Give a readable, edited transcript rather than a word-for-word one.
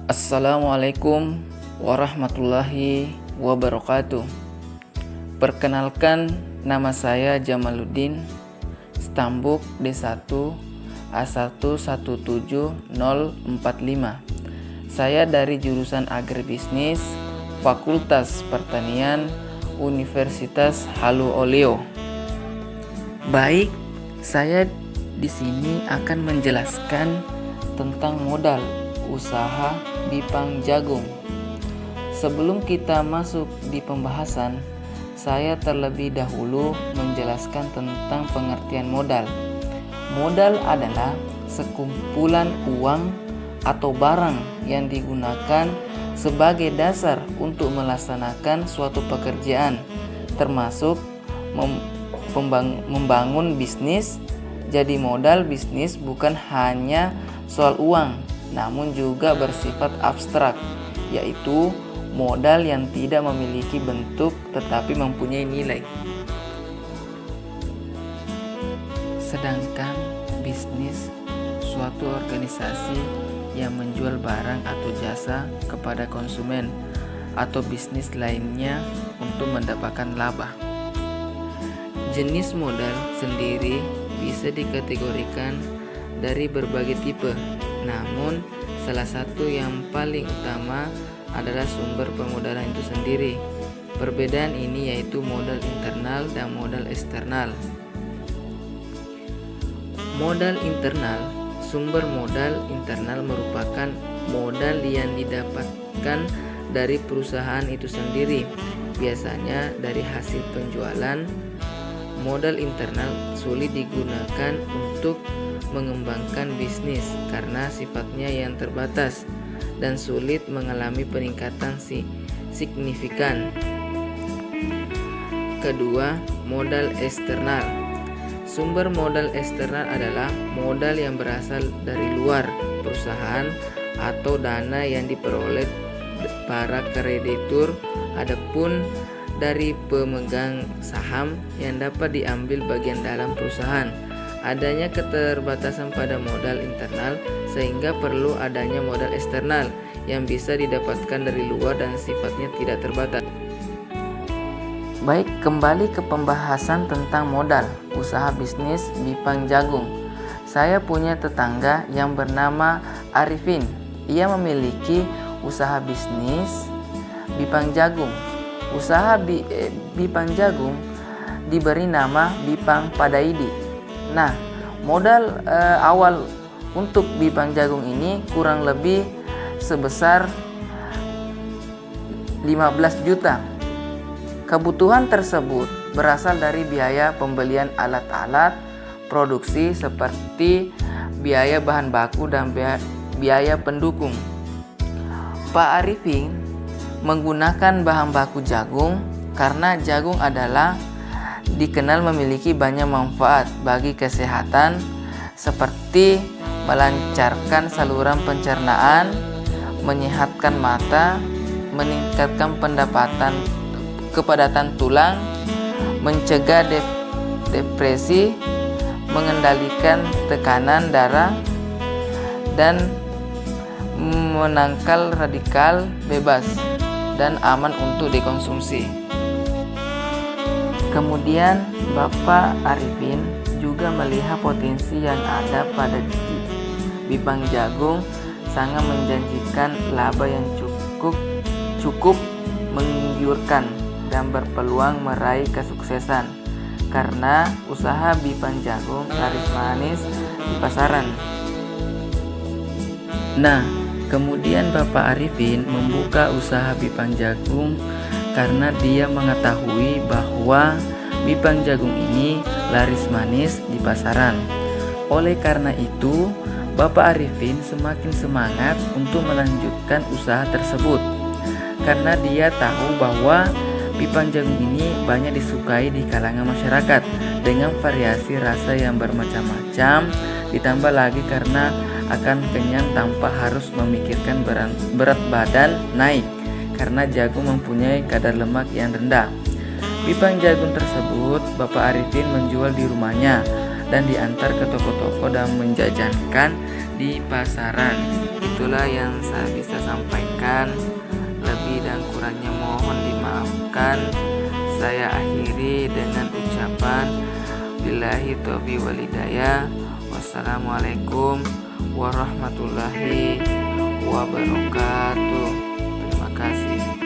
Assalamualaikum warahmatullahi wabarakatuh. Perkenalkan, nama saya Jamaluddin, Stambuk D1 A117045. Saya dari jurusan Agribisnis, Fakultas Pertanian, Universitas Halu Oleo. Baik, saya di sini akan menjelaskan tentang modal usaha bipang jagung. Sebelum kita masuk di pembahasan, saya terlebih dahulu menjelaskan tentang pengertian modal. Modal adalah sekumpulan uang atau barang yang digunakan sebagai dasar untuk melaksanakan suatu pekerjaan, termasuk membangun bisnis. Jadi modal bisnis bukan hanya soal uang, namun juga bersifat abstrak, yaitu modal yang tidak memiliki bentuk tetapi mempunyai nilai. Sedangkan bisnis suatu organisasi yang menjual barang atau jasa kepada konsumen atau bisnis lainnya untuk mendapatkan laba. Jenis modal sendiri bisa dikategorikan dari berbagai tipe, namun salah satu yang paling utama adalah sumber permodalan itu sendiri. Perbedaan ini yaitu modal internal dan modal eksternal. Modal internal, sumber modal internal merupakan modal yang didapatkan dari perusahaan itu sendiri, biasanya dari hasil penjualan. Modal internal sulit digunakan untuk mengembangkan bisnis karena sifatnya yang terbatas dan sulit mengalami peningkatan signifikan. Kedua, modal eksternal. Sumber modal eksternal adalah modal yang berasal dari luar perusahaan atau dana yang diperoleh para kreditur, adapun dari pemegang saham yang dapat diambil bagian dalam perusahaan. Adanya keterbatasan pada modal internal sehingga perlu adanya modal eksternal yang bisa didapatkan dari luar dan sifatnya tidak terbatas. Baik, kembali ke pembahasan tentang modal usaha bisnis bipang jagung. Saya punya tetangga yang bernama Arifin. Ia memiliki usaha bisnis bipang jagung. Usaha bipang jagung diberi nama Bipang Padaidi. Nah, modal awal untuk bipang jagung ini kurang lebih sebesar 15 juta. Kebutuhan tersebut berasal dari biaya pembelian alat-alat produksi seperti biaya bahan baku dan biaya pendukung. Pak Arifin menggunakan bahan baku jagung karena jagung adalah dikenal memiliki banyak manfaat bagi kesehatan seperti melancarkan saluran pencernaan, menyehatkan mata, meningkatkan kepadatan tulang, mencegah depresi, mengendalikan tekanan darah, dan menangkal radikal bebas dan aman untuk dikonsumsi. Kemudian Bapak Arifin juga melihat potensi yang ada pada bipang jagung sangat menjanjikan laba yang cukup menggiurkan dan berpeluang meraih kesuksesan karena usaha bipang jagung laris manis di pasaran. Nah, kemudian Bapak Arifin membuka usaha bipang jagung karena dia mengetahui bahwa bipang jagung ini laris manis di pasaran. Oleh karena itu, Bapak Arifin semakin semangat untuk melanjutkan usaha tersebut karena dia tahu bahwa bipang jagung ini banyak disukai di kalangan masyarakat dengan variasi rasa yang bermacam-macam, ditambah lagi karena akan kenyang tanpa harus memikirkan berat badan naik karena jagung mempunyai kadar lemak yang rendah. Bipang jagung tersebut Bapak Arifin menjual di rumahnya dan diantar ke toko-toko dan menjajankan di pasaran. Itulah yang saya bisa sampaikan. Lebih dan kurangnya mohon dimaafkan. Saya akhiri dengan ucapan billahi taufiq wal hidayah. Wassalamualaikum warahmatullahi wabarakatuh. Terima kasih.